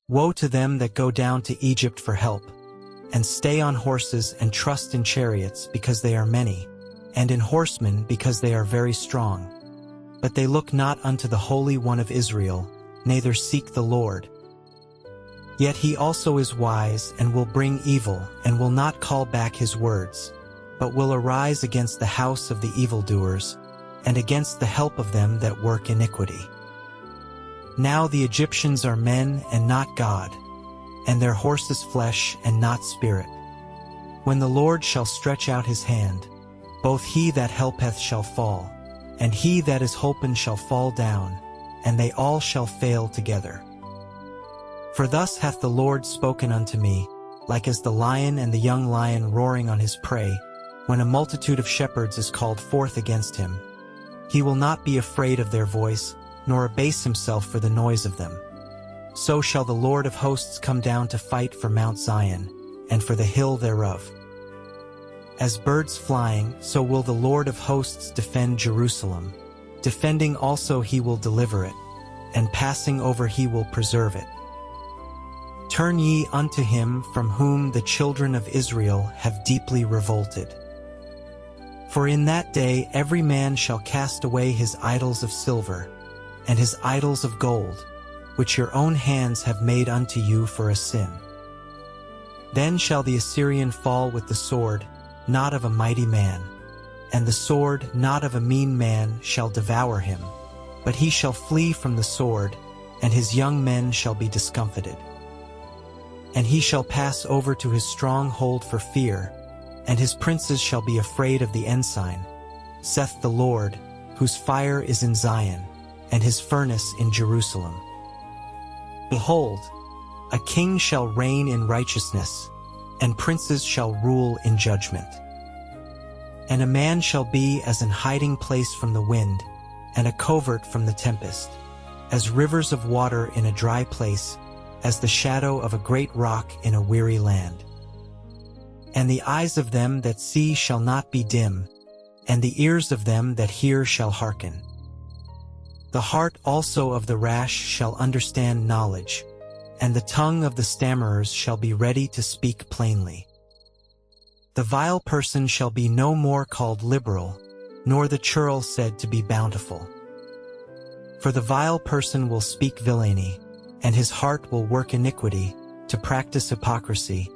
Woe to them that go down to Egypt for help, and stay on horses and trust in chariots because they are many, and in horsemen because they are very strong. But they look not unto the Holy One of Israel, neither seek the Lord. Yet he also is wise, and will bring evil, and will not call back his words, but will arise against the house of the evildoers, and against the help of them that work iniquity. Now the Egyptians are men and not God, and their horses flesh and not spirit. When the Lord shall stretch out his hand, both he that helpeth shall fall, and he that is holpen shall fall down, and they all shall fail together. For thus hath the Lord spoken unto me, like as the lion and the young lion roaring on his prey, when a multitude of shepherds is called forth against him. He will not be afraid of their voice, nor abase himself for the noise of them. So shall the Lord of hosts come down to fight for Mount Zion, and for the hill thereof. As birds flying, so will the Lord of hosts defend Jerusalem. Defending also he will deliver it, and passing over he will preserve it. Turn ye unto him from whom the children of Israel have deeply revolted. For in that day every man shall cast away his idols of silver, and his idols of gold, which your own hands have made unto you for a sin. Then shall the Assyrian fall with the sword, not of a mighty man, and the sword not of a mean man shall devour him, but he shall flee from the sword, and his young men shall be discomfited. And he shall pass over to his stronghold for fear, and his princes shall be afraid of the ensign, saith the Lord, whose fire is in Zion, and his furnace in Jerusalem. Behold, a king shall reign in righteousness, and princes shall rule in judgment. And a man shall be as an hiding place from the wind, and a covert from the tempest, as rivers of water in a dry place, as the shadow of a great rock in a weary land. And the eyes of them that see shall not be dim, and the ears of them that hear shall hearken. The heart also of the rash shall understand knowledge, and the tongue of the stammerers shall be ready to speak plainly. The vile person shall be no more called liberal, nor the churl said to be bountiful. For the vile person will speak villainy, and his heart will work iniquity, to practice hypocrisy,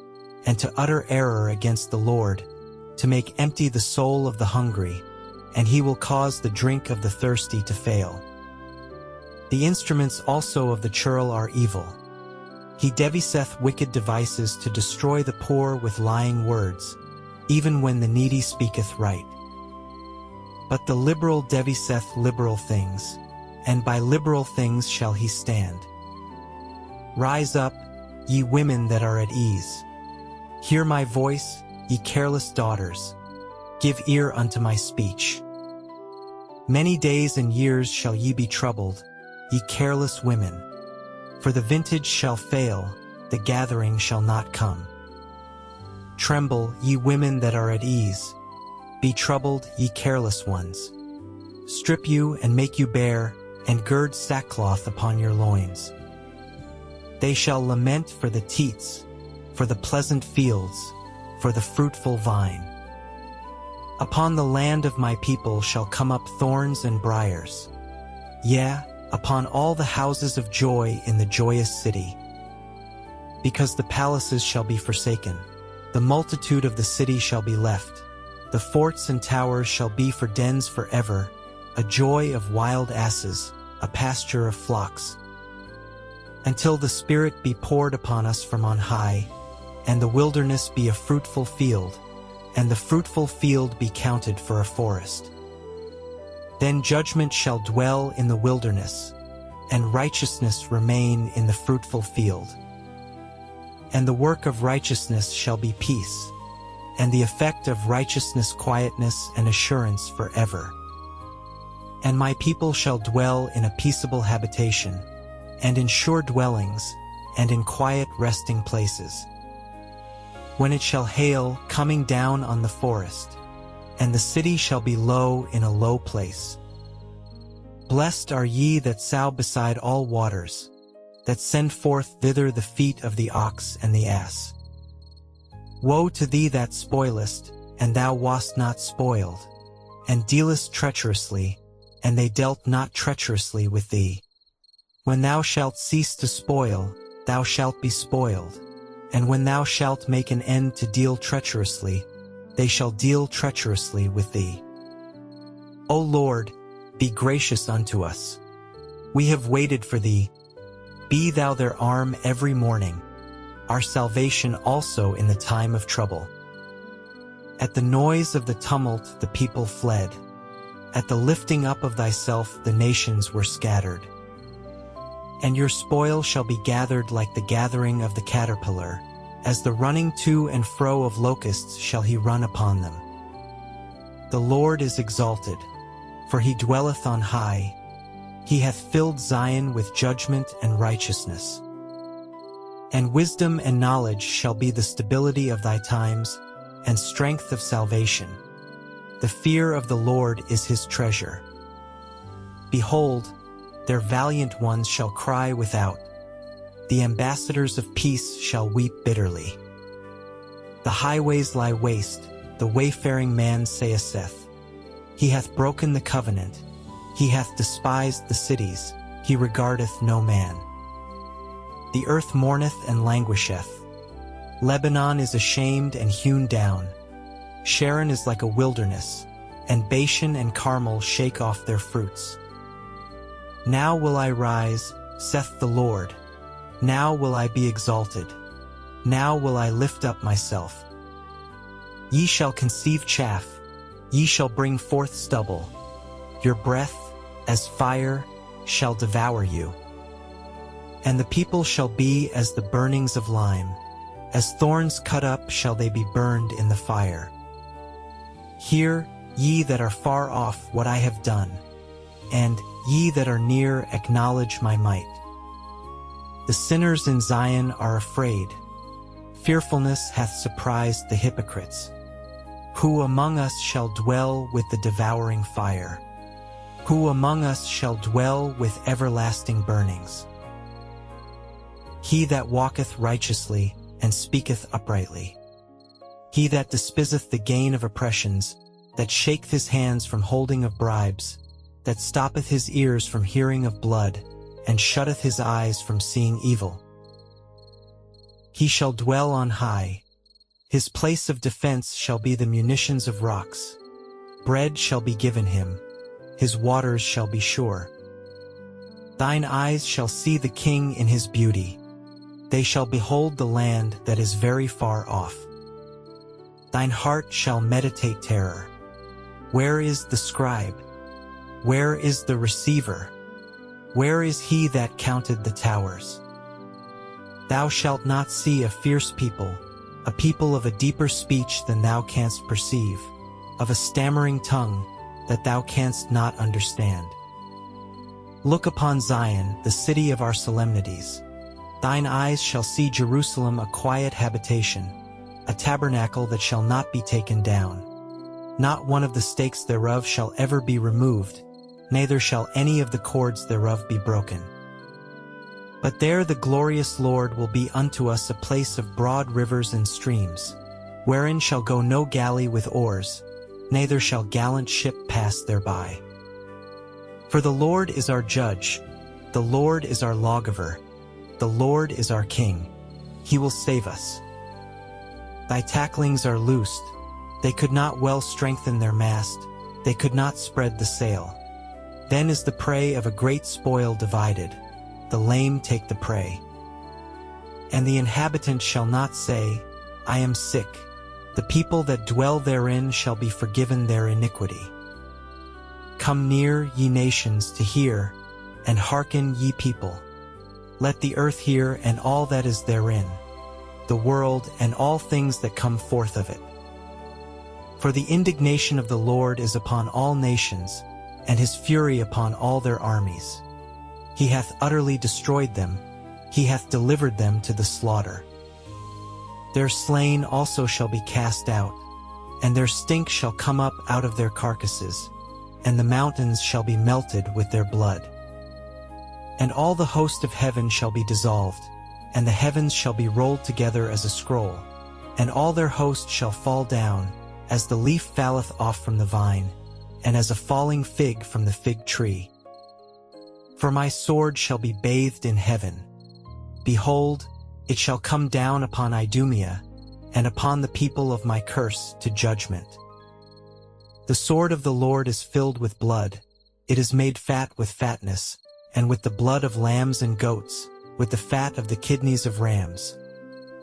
and to utter error against the Lord, to make empty the soul of the hungry, and he will cause the drink of the thirsty to fail. The instruments also of the churl are evil. He deviseth wicked devices to destroy the poor with lying words, even when the needy speaketh right. But the liberal deviseth liberal things, and by liberal things shall he stand. Rise up, ye women that are at ease. Hear my voice, ye careless daughters. Give ear unto my speech. Many days and years shall ye be troubled, ye careless women. For the vintage shall fail, the gathering shall not come. Tremble, ye women that are at ease. Be troubled, ye careless ones. Strip you and make you bare, and gird sackcloth upon your loins. They shall lament for the teats, for the pleasant fields, for the fruitful vine. Upon the land of my people shall come up thorns and briars. Yea, upon all the houses of joy in the joyous city. Because the palaces shall be forsaken, the multitude of the city shall be left. The forts and towers shall be for dens forever, a joy of wild asses, a pasture of flocks. Until the Spirit be poured upon us from on high, and the wilderness be a fruitful field, and the fruitful field be counted for a forest. Then judgment shall dwell in the wilderness, and righteousness remain in the fruitful field. And the work of righteousness shall be peace, and the effect of righteousness quietness and assurance forever. And my people shall dwell in a peaceable habitation, and in sure dwellings, and in quiet resting places. When it shall hail, coming down on the forest, and the city shall be low in a low place. Blessed are ye that sow beside all waters, that send forth thither the feet of the ox and the ass. Woe to thee that spoilest, and thou wast not spoiled, and dealest treacherously, and they dealt not treacherously with thee. When thou shalt cease to spoil, thou shalt be spoiled, and when thou shalt make an end to deal treacherously, they shall deal treacherously with thee. O Lord, be gracious unto us. We have waited for thee. Be thou their arm every morning, our salvation also in the time of trouble. At the noise of the tumult the people fled. At the lifting up of thyself the nations were scattered. And your spoil shall be gathered like the gathering of the caterpillar, as the running to and fro of locusts shall he run upon them. The Lord is exalted, for he dwelleth on high. He hath filled Zion with judgment and righteousness. And wisdom and knowledge shall be the stability of thy times, and strength of salvation. The fear of the Lord is his treasure. Behold, their valiant ones shall cry without. The ambassadors of peace shall weep bitterly. The highways lie waste, the wayfaring man saith, he hath broken the covenant, he hath despised the cities, he regardeth no man. The earth mourneth and languisheth. Lebanon is ashamed and hewn down. Sharon is like a wilderness, and Bashan and Carmel shake off their fruits. Now will I rise, saith the Lord. Now will I be exalted. Now will I lift up myself. Ye shall conceive chaff, ye shall bring forth stubble. Your breath, as fire, shall devour you. And the people shall be as the burnings of lime. As thorns cut up shall they be burned in the fire. Hear, ye that are far off, what I have done, and ye that are near acknowledge my might. The sinners in Zion are afraid. Fearfulness hath surprised the hypocrites. Who among us shall dwell with the devouring fire? Who among us shall dwell with everlasting burnings? He that walketh righteously, and speaketh uprightly. He that despiseth the gain of oppressions, that shaketh his hands from holding of bribes, that stoppeth his ears from hearing of blood, and shutteth his eyes from seeing evil. He shall dwell on high. His place of defense shall be the munitions of rocks. Bread shall be given him. His waters shall be sure. Thine eyes shall see the King in his beauty. They shall behold the land that is very far off. Thine heart shall meditate terror. Where is the scribe? Where is the receiver? Where is he that counted the towers? Thou shalt not see a fierce people, a people of a deeper speech than thou canst perceive, of a stammering tongue that thou canst not understand. Look upon Zion, the city of our solemnities. Thine eyes shall see Jerusalem, a quiet habitation, a tabernacle that shall not be taken down. Not one of the stakes thereof shall ever be removed, neither shall any of the cords thereof be broken. But there the glorious Lord will be unto us a place of broad rivers and streams, wherein shall go no galley with oars, neither shall gallant ship pass thereby. For the Lord is our judge, the Lord is our lawgiver, the Lord is our King. He will save us. Thy tacklings are loosed. They could not well strengthen their mast. They could not spread the sail. Then is the prey of a great spoil divided. The lame take the prey. And the inhabitant shall not say, I am sick. The people that dwell therein shall be forgiven their iniquity. Come near, ye nations, to hear, and hearken, ye people. Let the earth hear, and all that is therein, the world, and all things that come forth of it. For the indignation of the Lord is upon all nations, and his fury upon all their armies. He hath utterly destroyed them, he hath delivered them to the slaughter. Their slain also shall be cast out, and their stink shall come up out of their carcasses, and the mountains shall be melted with their blood. And all the host of heaven shall be dissolved, and the heavens shall be rolled together as a scroll, and all their host shall fall down, as the leaf falleth off from the vine, and as a falling fig from the fig tree. For my sword shall be bathed in heaven. Behold, it shall come down upon Idumea, and upon the people of my curse to judgment. The sword of the Lord is filled with blood, it is made fat with fatness, and with the blood of lambs and goats, with the fat of the kidneys of rams.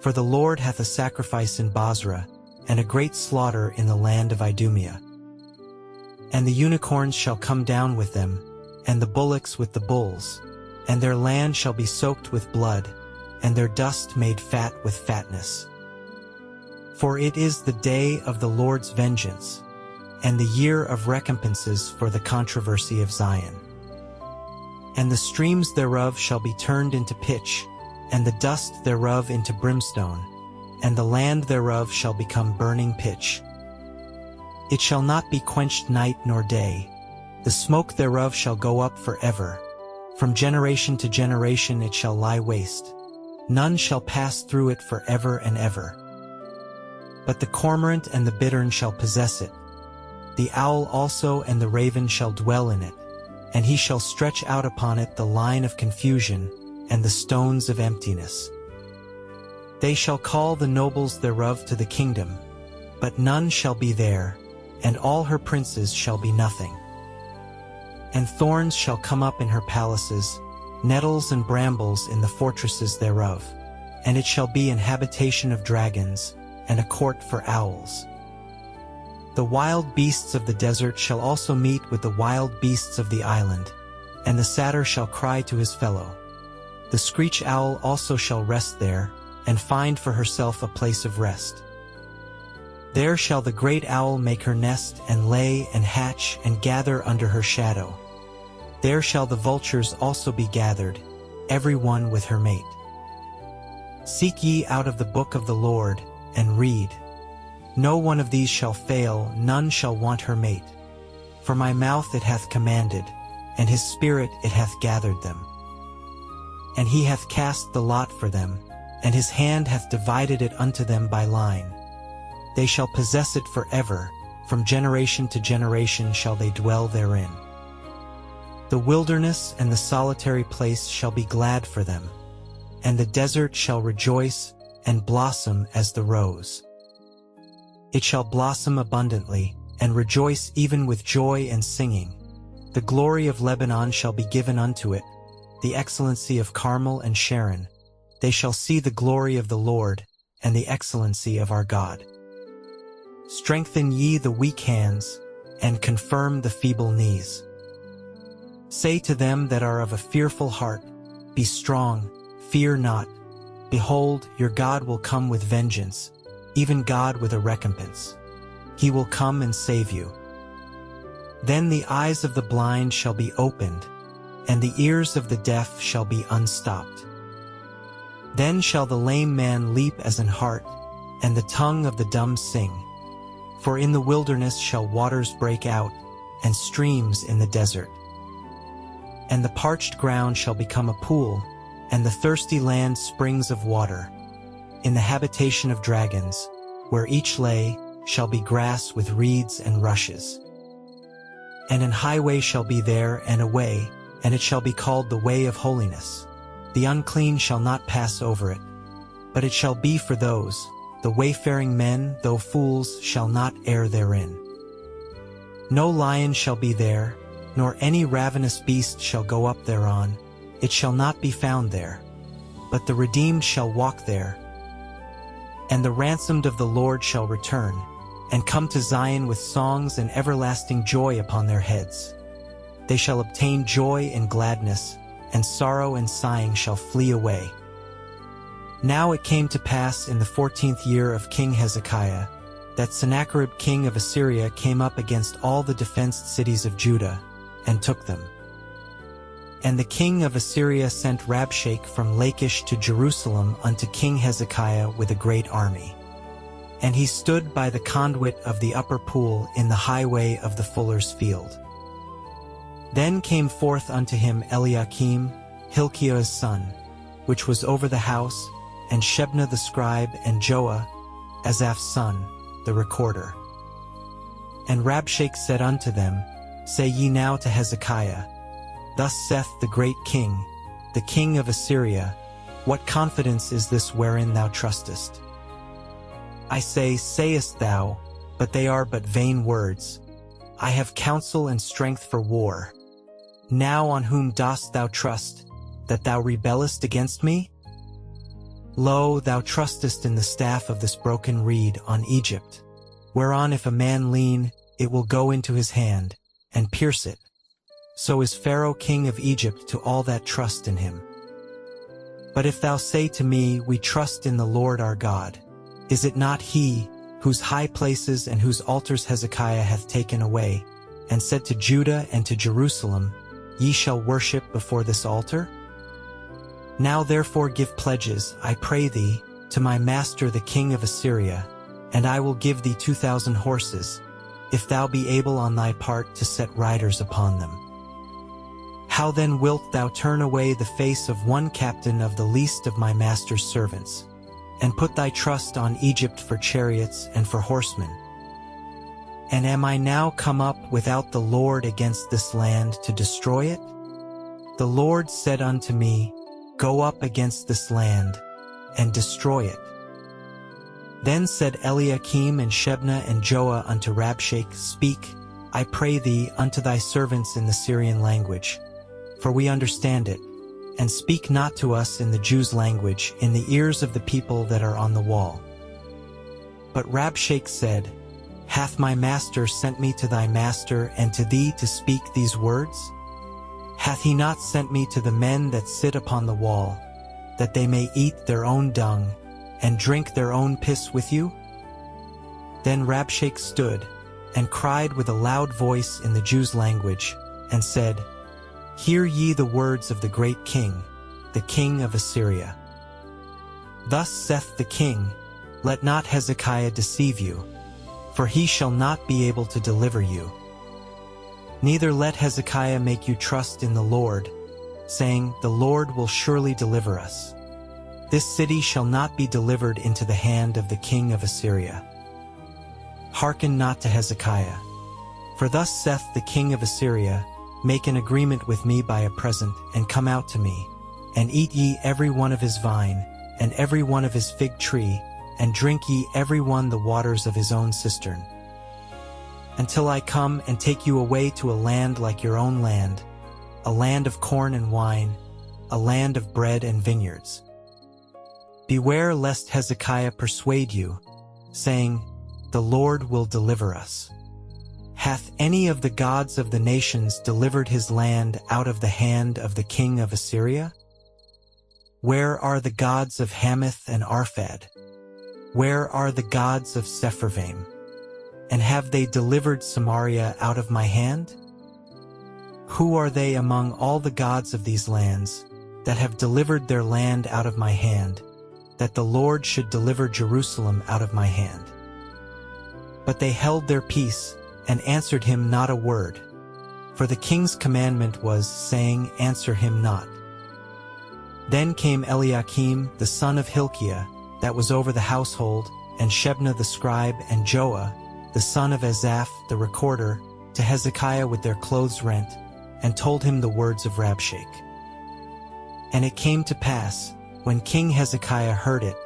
For the Lord hath a sacrifice in Bozrah, and a great slaughter in the land of Idumea. And the unicorns shall come down with them, and the bullocks with the bulls, and their land shall be soaked with blood, and their dust made fat with fatness. For it is the day of the Lord's vengeance, and the year of recompenses for the controversy of Zion. And the streams thereof shall be turned into pitch, and the dust thereof into brimstone, and the land thereof shall become burning pitch. It shall not be quenched night nor day, the smoke thereof shall go up forever. From generation to generation it shall lie waste. None shall pass through it forever and ever. But the cormorant and the bittern shall possess it. The owl also and the raven shall dwell in it, and he shall stretch out upon it the line of confusion and the stones of emptiness. They shall call the nobles thereof to the kingdom, but none shall be there, and all her princes shall be nothing. And thorns shall come up in her palaces, nettles and brambles in the fortresses thereof, and it shall be an habitation of dragons, and a court for owls. The wild beasts of the desert shall also meet with the wild beasts of the island, and the satyr shall cry to his fellow. The screech owl also shall rest there, and find for herself a place of rest. There shall the great owl make her nest, and lay, and hatch, and gather under her shadow. There shall the vultures also be gathered, every one with her mate. Seek ye out of the book of the Lord, and read. No one of these shall fail, none shall want her mate. For my mouth it hath commanded, and his spirit it hath gathered them. And he hath cast the lot for them, and his hand hath divided it unto them by line. They shall possess it forever, from generation to generation shall they dwell therein. The wilderness and the solitary place shall be glad for them, and the desert shall rejoice and blossom as the rose. It shall blossom abundantly, and rejoice even with joy and singing. The glory of Lebanon shall be given unto it, the excellency of Carmel and Sharon. They shall see the glory of the Lord, and the excellency of our God. Strengthen ye the weak hands, and confirm the feeble knees. Say to them that are of a fearful heart, Be strong, fear not. Behold, your God will come with vengeance, even God with a recompense. He will come and save you. Then the eyes of the blind shall be opened, and the ears of the deaf shall be unstopped. Then shall the lame man leap as an hart, and the tongue of the dumb sing. For in the wilderness shall waters break out, and streams in the desert. And the parched ground shall become a pool, and the thirsty land springs of water. In the habitation of dragons, where each lay, shall be grass with reeds and rushes. And an highway shall be there and a way, and it shall be called the way of holiness. The unclean shall not pass over it, but it shall be for those, the wayfaring men, though fools, shall not err therein. No lion shall be there, nor any ravenous beast shall go up thereon. It shall not be found there, but the redeemed shall walk there. And the ransomed of the Lord shall return, and come to Zion with songs and everlasting joy upon their heads. They shall obtain joy and gladness, and sorrow and sighing shall flee away. Now it came to pass in the 14th year of King Hezekiah, that Sennacherib king of Assyria came up against all the defenced cities of Judah, and took them. And the king of Assyria sent Rabshakeh from Lachish to Jerusalem unto King Hezekiah with a great army. And he stood by the conduit of the upper pool in the highway of the fuller's field. Then came forth unto him Eliakim, Hilkiah's son, which was over the house, and Shebna the scribe, and Joah, Asaph's son, the recorder. And Rabshakeh said unto them, Say ye now to Hezekiah, Thus saith the great king, the king of Assyria, What confidence is this wherein thou trustest? I say, sayest thou, but they are but vain words. I have counsel and strength for war. Now on whom dost thou trust, that thou rebellest against me? Lo, thou trustest in the staff of this broken reed on Egypt, whereon if a man lean, it will go into his hand, and pierce it. So is Pharaoh king of Egypt to all that trust in him. But if thou say to me, We trust in the Lord our God, is it not he, whose high places and whose altars Hezekiah hath taken away, and said to Judah and to Jerusalem, Ye shall worship before this altar? Now therefore give pledges, I pray thee, to my master the king of Assyria, and I will give thee 2,000 horses, if thou be able on thy part to set riders upon them. How then wilt thou turn away the face of one captain of the least of my master's servants, and put thy trust on Egypt for chariots and for horsemen? And am I now come up without the Lord against this land to destroy it? The Lord said unto me, Go up against this land, and destroy it. Then said Eliakim and Shebna and Joah unto Rabshakeh, Speak, I pray thee, unto thy servants in the Syrian language, for we understand it, and speak not to us in the Jews' language, in the ears of the people that are on the wall. But Rabshakeh said, Hath my master sent me to thy master and to thee to speak these words? Hath he not sent me to the men that sit upon the wall, that they may eat their own dung, and drink their own piss with you? Then Rabshakeh stood, and cried with a loud voice in the Jews' language, and said, Hear ye the words of the great king, the king of Assyria. Thus saith the king, Let not Hezekiah deceive you, for he shall not be able to deliver you. Neither let Hezekiah make you trust in the Lord, saying, The Lord will surely deliver us. This city shall not be delivered into the hand of the king of Assyria. Hearken not to Hezekiah. For thus saith the king of Assyria, Make an agreement with me by a present, and come out to me, and eat ye every one of his vine, and every one of his fig tree, and drink ye every one the waters of his own cistern. Until I come and take you away to a land like your own land, a land of corn and wine, a land of bread and vineyards. Beware lest Hezekiah persuade you, saying, The Lord will deliver us. Hath any of the gods of the nations delivered his land out of the hand of the king of Assyria? Where are the gods of Hamath and Arphad? Where are the gods of Sepharvaim? And have they delivered Samaria out of my hand? Who are they among all the gods of these lands, that have delivered their land out of my hand, that the Lord should deliver Jerusalem out of my hand? But they held their peace, and answered him not a word. For the king's commandment was, saying, Answer him not. Then came Eliakim, the son of Hilkiah, that was over the household, and Shebna the scribe, and Joah, the son of Asaph, the recorder, to Hezekiah with their clothes rent, and told him the words of Rabshakeh. And it came to pass, when King Hezekiah heard it,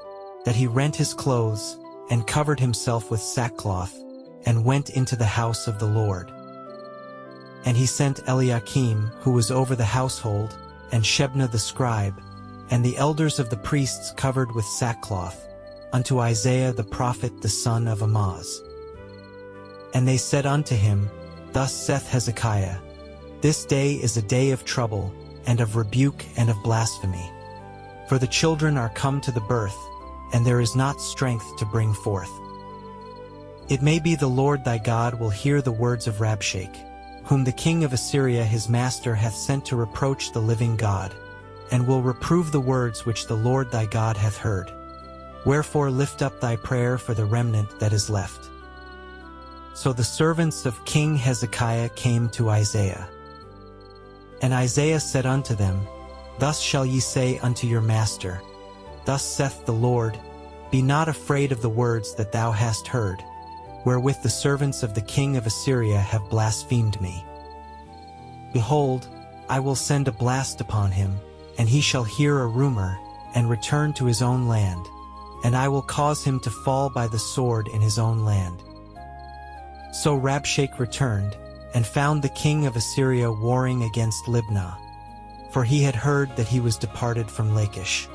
that he rent his clothes, and covered himself with sackcloth, and went into the house of the Lord. And he sent Eliakim, who was over the household, and Shebna the scribe, and the elders of the priests covered with sackcloth, unto Isaiah the prophet the son of Amoz. And they said unto him, Thus saith Hezekiah, This day is a day of trouble, and of rebuke, and of blasphemy. For the children are come to the birth, and there is not strength to bring forth. It may be the Lord thy God will hear the words of Rabshakeh, whom the king of Assyria his master hath sent to reproach the living God, and will reprove the words which the Lord thy God hath heard. Wherefore lift up thy prayer for the remnant that is left. So the servants of King Hezekiah came to Isaiah. And Isaiah said unto them, Thus shall ye say unto your master, Thus saith the Lord, Be not afraid of the words that thou hast heard, wherewith the servants of the king of Assyria have blasphemed me. Behold, I will send a blast upon him, and he shall hear a rumor, and return to his own land, and I will cause him to fall by the sword in his own land. So Rabshakeh returned, and found the king of Assyria warring against Libnah, for he had heard that he was departed from Lachish.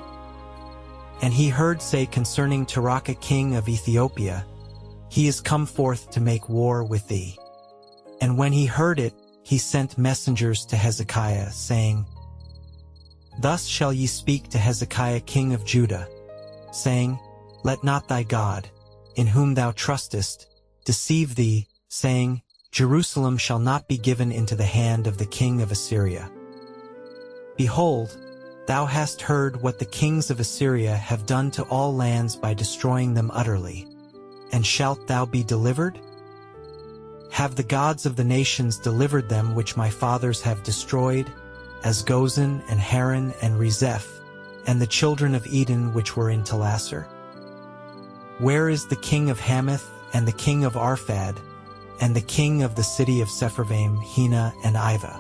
And he heard say concerning Tirhakah king of Ethiopia, He is come forth to make war with thee. And when he heard it, he sent messengers to Hezekiah, saying, Thus shall ye speak to Hezekiah king of Judah, saying, Let not thy God, in whom thou trustest, deceive thee, saying, Jerusalem shall not be given into the hand of the king of Assyria. Behold, thou hast heard what the kings of Assyria have done to all lands by destroying them utterly. And shalt thou be delivered? Have the gods of the nations delivered them which my fathers have destroyed, as Gozan and Haran and Rezeph, and the children of Eden which were in Telassar? Where is the king of Hamath, and the king of Arphad, and the king of the city of Sepharvaim, Hena and Ivah?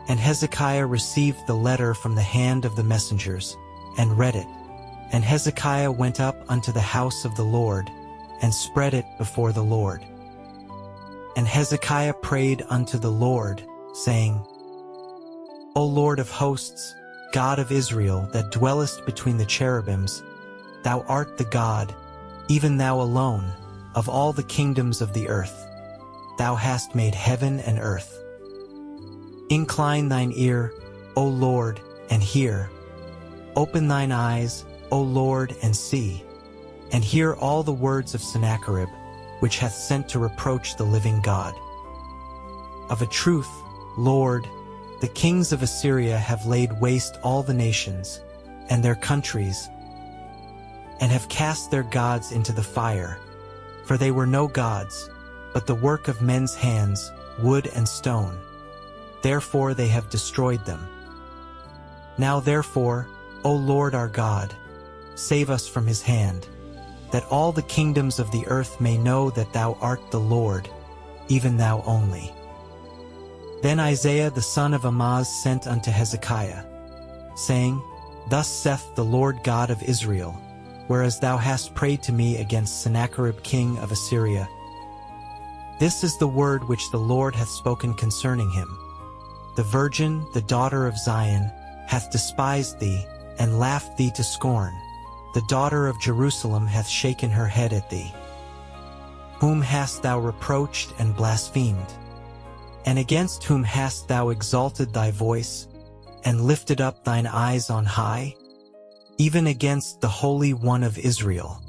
And Hezekiah received the letter from the hand of the messengers, and read it. And Hezekiah went up unto the house of the Lord, and spread it before the Lord. And Hezekiah prayed unto the Lord, saying, O Lord of hosts, God of Israel, that dwellest between the cherubims, thou art the God, even thou alone, of all the kingdoms of the earth. Thou hast made heaven and earth. Incline thine ear, O Lord, and hear. Open thine eyes, O Lord, and see, and hear all the words of Sennacherib, which hath sent to reproach the living God. Of a truth, Lord, the kings of Assyria have laid waste all the nations, and their countries, and have cast their gods into the fire, for they were no gods, but the work of men's hands, wood and stone. Therefore they have destroyed them. Now therefore, O Lord our God, save us from his hand, that all the kingdoms of the earth may know that thou art the Lord, even thou only. Then Isaiah the son of Amoz sent unto Hezekiah, saying, Thus saith the Lord God of Israel, whereas thou hast prayed to me against Sennacherib king of Assyria. This is the word which the Lord hath spoken concerning him. The virgin, the daughter of Zion, hath despised thee, and laughed thee to scorn. The daughter of Jerusalem hath shaken her head at thee. Whom hast thou reproached and blasphemed? And against whom hast thou exalted thy voice, and lifted up thine eyes on high? Even against the Holy One of Israel.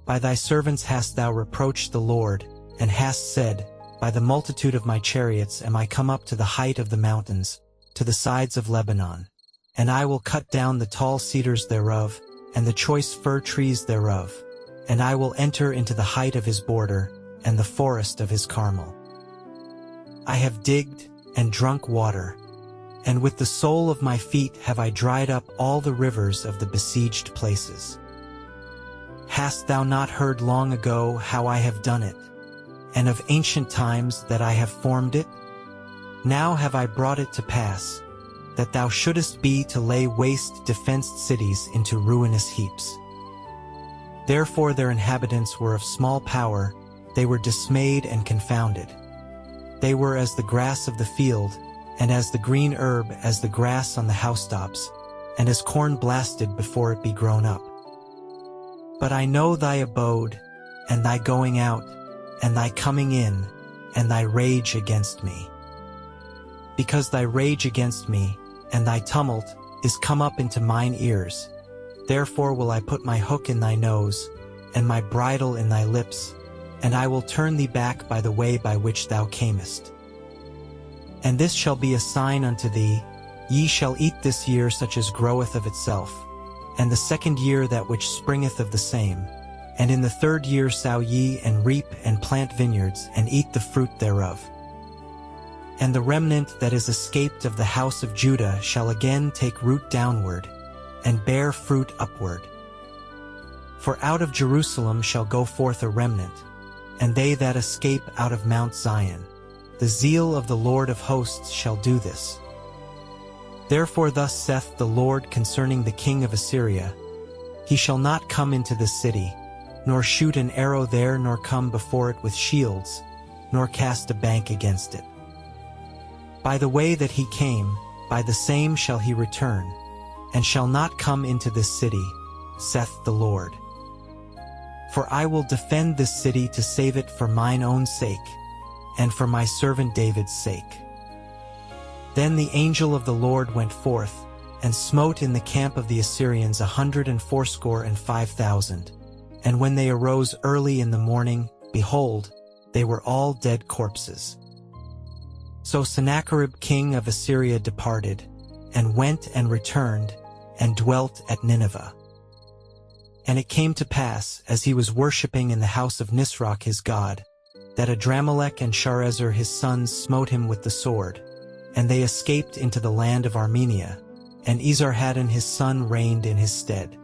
By thy servants hast thou reproached the Lord, and hast said, By the multitude of my chariots am I come up to the height of the mountains, to the sides of Lebanon. And I will cut down the tall cedars thereof, and the choice fir trees thereof, and I will enter into the height of his border, and the forest of his Carmel. I have digged and drunk water, and with the sole of my feet have I dried up all the rivers of the besieged places. Hast thou not heard long ago how I have done it, and of ancient times that I have formed it? Now have I brought it to pass, that thou shouldest be to lay waste defenced cities into ruinous heaps. Therefore their inhabitants were of small power, they were dismayed and confounded. They were as the grass of the field, and as the green herb as the grass on the housetops, and as corn blasted before it be grown up. But I know thy abode, and thy going out, and thy coming in, and thy rage against me. Because thy rage against me, and thy tumult, is come up into mine ears, therefore will I put my hook in thy nose, and my bridle in thy lips, and I will turn thee back by the way by which thou camest. And this shall be a sign unto thee, ye shall eat this year such as groweth of itself, and the second year that which springeth of the same, and in the third year sow ye and reap and plant vineyards, and eat the fruit thereof. And the remnant that is escaped of the house of Judah shall again take root downward, and bear fruit upward. For out of Jerusalem shall go forth a remnant, and they that escape out of Mount Zion. The zeal of the Lord of hosts shall do this. Therefore thus saith the Lord concerning the king of Assyria, He shall not come into this city, nor shoot an arrow there, nor come before it with shields, nor cast a bank against it. By the way that he came, by the same shall he return, and shall not come into this city, saith the Lord. For I will defend this city to save it for mine own sake, and for my servant David's sake. Then the angel of the Lord went forth, and smote in the camp of the Assyrians 185,000. And when they arose early in the morning, behold, they were all dead corpses. So Sennacherib king of Assyria departed, and went and returned, and dwelt at Nineveh. And it came to pass, as he was worshipping in the house of Nisroch his god, that Adramelech and Sharezer his sons smote him with the sword, and they escaped into the land of Armenia, and Esarhaddon his son reigned in his stead.